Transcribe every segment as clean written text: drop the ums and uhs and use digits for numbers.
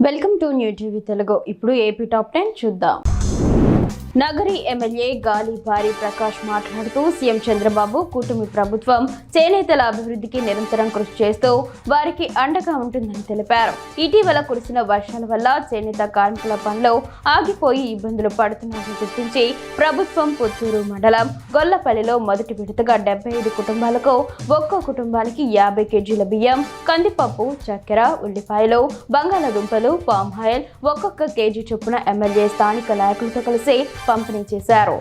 Welcome to new TV Telugu. ఇప్పుడు AP top 10 చూద్దాం. Nagari MLA గాలిపారి Prakash మాట్లాడుతూ సీఎం చంద్రబాబు కూటమి ప్రభుత్వం చేనేతల అభివృద్ధికి నిరంతరం కృషి చేస్తూ వారికి అండగా ఉంటుందని తెలిపారు. ఇటీవల కురిసిన వర్షాల వల్ల చేనేత కార్మికుల పనులు ఆగిపోయి ఇబ్బందులు పడుతున్నారని గుర్తించి ప్రభుత్వం పుత్తూరు మండలం గొల్లపల్లిలో మొదటి విడతగా 75 కుటుంబాలకు ఒక్కో కుటుంబానికి 50 కేజీల బియ్యం, కందిపప్పు, చక్కెర, ఉల్లిపాయలు, బంగాళాదుంపలు, పామ్ ఆయిల్ ఒక్కొక్క కేజీ చొప్పున ఎమ్మెల్యే స్థానిక నాయకులతో కలిసి పంపిణీ చేశారు.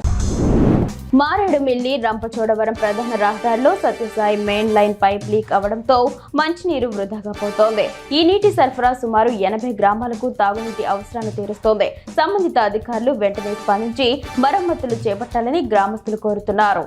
మారేడుమిల్లి రంపచోడవరం ప్రధాన రహదారిలో Satyasai main line pipe leak అవడంతో మంచినీరు వృధాగా పోతోంది. ఈ నీటి సరఫరా సుమారు 80 గ్రామాలకు తాగునీటి అవసరాన్ని తీరుస్తోంది. సంబంధిత అధికారులు వెంటనే స్పందించి మరమ్మతులు చేపట్టాలని గ్రామస్తులు కోరుతున్నారు.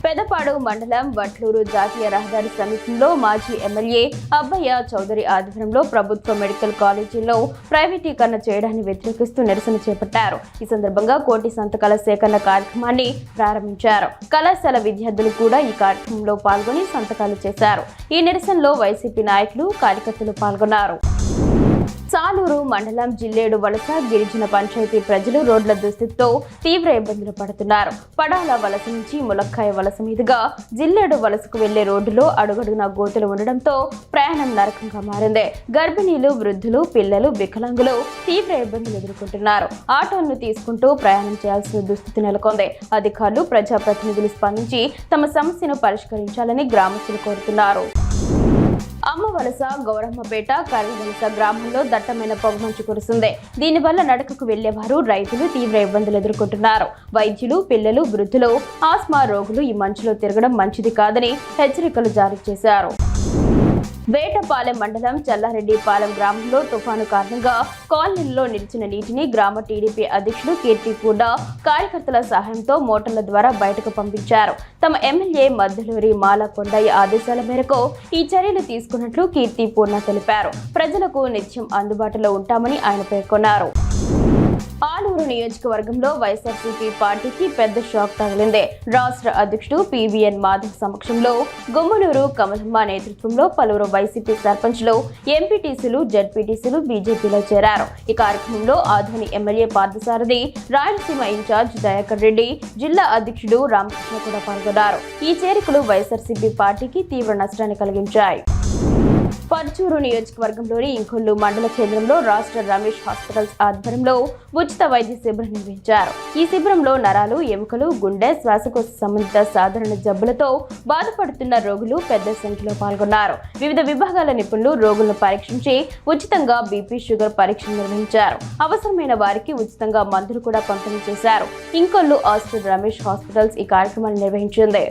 పెదపాడు మండలం వట్లూరు జాతీయ రహదారి సమీపంలో మాజీ ఎమ్మెల్యే అబ్బయ్య చౌదరి ఆధ్వర్యంలో ప్రభుత్వ మెడికల్ కాలేజీల్లో ప్రైవేటీకరణ చేయడాన్ని వ్యతిరేకిస్తూ నిరసన చేపట్టారు. ఈ సందర్భంగా కోటి సంతకాల సేకరణ కార్యక్రమాన్ని ప్రారంభించారు. కళాశాల విద్యార్థులు కూడా ఈ కార్యక్రమంలో పాల్గొని సంతకాలు చేశారు. ఈ నిరసనలో వైసీపీ నాయకులు, కార్యకర్తలు పాల్గొన్నారు. సాలూరు మండలం జిల్లేడు వలస గిరిజన పంచాయతీ ప్రజలు రోడ్ల దుస్థితితో తీవ్ర ఇబ్బందులు పడుతున్నారు. పడాల వలస నుంచి ములక్కాయ వలస మీదుగా జిల్లేడు వలసకు వెళ్లే రోడ్డులో అడుగడుగున గోతులు ఉండడంతో ప్రయాణం నరకంగా మారింది. గర్భిణీలు, వృద్ధులు, పిల్లలు, వికలాంగులు తీవ్ర ఇబ్బందులు ఎదుర్కొంటున్నారు. ఆటోలను తీసుకుంటూ ప్రయాణం చేయాల్సిన దుస్థితి నెలకొంది. అధికారులు, ప్రజాప్రతినిధులు స్పందించి తమ సమస్యను పరిష్కరించాలని గ్రామస్తులు కోరుతున్నారు. అమ్మవలస, గౌరమ్మపేట, కర్రవలస గ్రామంలో దట్టమైన పొగమంచు కురుస్తుంది. దీనివల్ల నడకకు వెళ్లేవారు, రైతులు తీవ్ర ఇబ్బందులు ఎదుర్కొంటున్నారు. వైద్యులు, పిల్లలు, వృద్ధులు, ఆస్మా రోగులు ఈ మంచులో తిరగడం మంచిది కాదని హెచ్చరికలు జారీ చేశారు. వేటపాలెం మండలం చల్లారెడ్డిపాలెం గ్రామంలో తుఫాను కారణంగా కాలనీల్లో నిలిచిన నీటిని గ్రామ టీడీపీ అధ్యక్షులు కీర్తిపూర్ణ కార్యకర్తల సహాయంతో మోటార్ల ద్వారా బయటకు పంపించారు. తమ ఎమ్మెల్యే మద్దలూరి మాల కొండయ్య ఆదేశాల మేరకు ఈ చర్యలు తీసుకున్నట్లు కీర్తిపూర్ణ తెలిపారు. ప్రజలకు నిత్యం అందుబాటులో ఉంటామని ఆయన పేర్కొన్నారు. ఆలూరు నియోజకవర్గంలో వైఎస్ఆర్సీపీ పార్టీకి పెద్ద షాక్ తగిలింది. రాష్ట్ర అధ్యక్షుడు పివిఎన్ మాధవ్ సమక్షంలో గుమ్మనూరు కమలమ్మ నేతృత్వంలో పలువురు వైసీపీ సర్పంచ్లు, ఎంపీటీసీలు, జడ్పీటీసీలు బీజేపీలో చేరారు. ఈ కార్యక్రమంలో ఆధ్వర్ని ఎమ్మెల్యే పార్థసారథి, రాయలసీమ ఇన్ఛార్జ్ దయాకర్ రెడ్డి, జిల్లా అధ్యక్షుడు రామకృష్ణ కూడా పాల్గొన్నారు. ఈ చేరికలు వైఎస్ఆర్సీపీ పార్టీకి తీవ్ర నష్టాన్ని కలిగించాయి. పర్చూరు నియోజకవర్గంలోని ఇంకొల్లు మండల కేంద్రంలో రాష్ట్ర రమేష్ హాస్పిటల్స్ ఆధ్వర్యంలో ఉచిత వైద్య శిబిరం నిర్వహించారు. ఈ శిబిరంలో నరాలు, ఎముకలు, గుండె, శ్వాసకోశ సంబంధిత సాధారణ జబ్బులతో బాధపడుతున్న రోగులు పెద్ద సంఖ్యలో పాల్గొన్నారు. వివిధ విభాగాల నిపుణులు రోగులను పరీక్షించి ఉచితంగా బీపీ, షుగర్ పరీక్షలు నిర్వహించారు. అవసరమైన వారికి ఉచితంగా మందులు కూడా పంపిణీ చేశారు. ఇంకొల్లు ఆస్టర్ రమేష్ హాస్పిటల్స్ ఈ కార్యక్రమాన్ని నిర్వహించింది.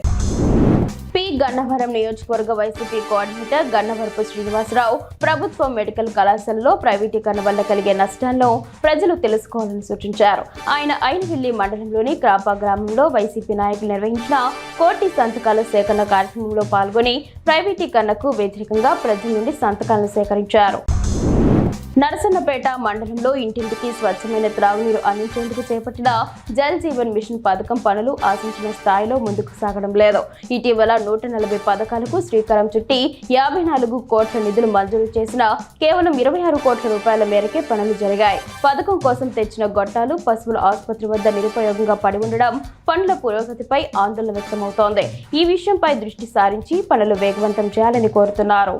పి గన్నవరం నియోజకవర్గ వైసీపీ కోఆర్డినేటర్ గన్నవరపు శ్రీనివాసరావు ప్రభుత్వ మెడికల్ కళాశాలలో ప్రైవేటీకరణ వల్ల కలిగే నష్టాలను ప్రజలు తెలుసుకోవాలని సూచించారు. ఆయన ఐనవిల్లి మండలంలోని క్రాపా గ్రామంలో వైసీపీ నాయకులు నిర్వహించిన కోటి సంతకాల సేకరణ కార్యక్రమంలో పాల్గొని ప్రైవేటీకరణకు వ్యతిరేకంగా ప్రజల నుండి సంతకాలను సేకరించారు. నరసన్నపేట మండలంలో ఇంటింటికి స్వచ్ఛమైన త్రాగునీరు అందించేందుకు చేపట్టిన జల్ జీవన్ మిషన్ పథకం పనులు ఆశించిన స్థాయిలో ముందుకు సాగడం లేదు. ఇటీవల 140 పథకాలకు శ్రీకారం చుట్టి 54 కోట్ల నిధులు మంజూరు చేసిన కేవలం 26 కోట్ల రూపాయల మేరకే పనులు జరిగాయి. పథకం కోసం తెచ్చిన గొట్టాలు పశువుల ఆసుపత్రి వద్ద నిరుపయోగంగా పడి ఉండడం పనుల పురోగతిపై ఆందోళన వ్యక్తమవుతోంది. ఈ విషయంపై దృష్టి సారించి పనులు వేగవంతం చేయాలని కోరుతున్నారు.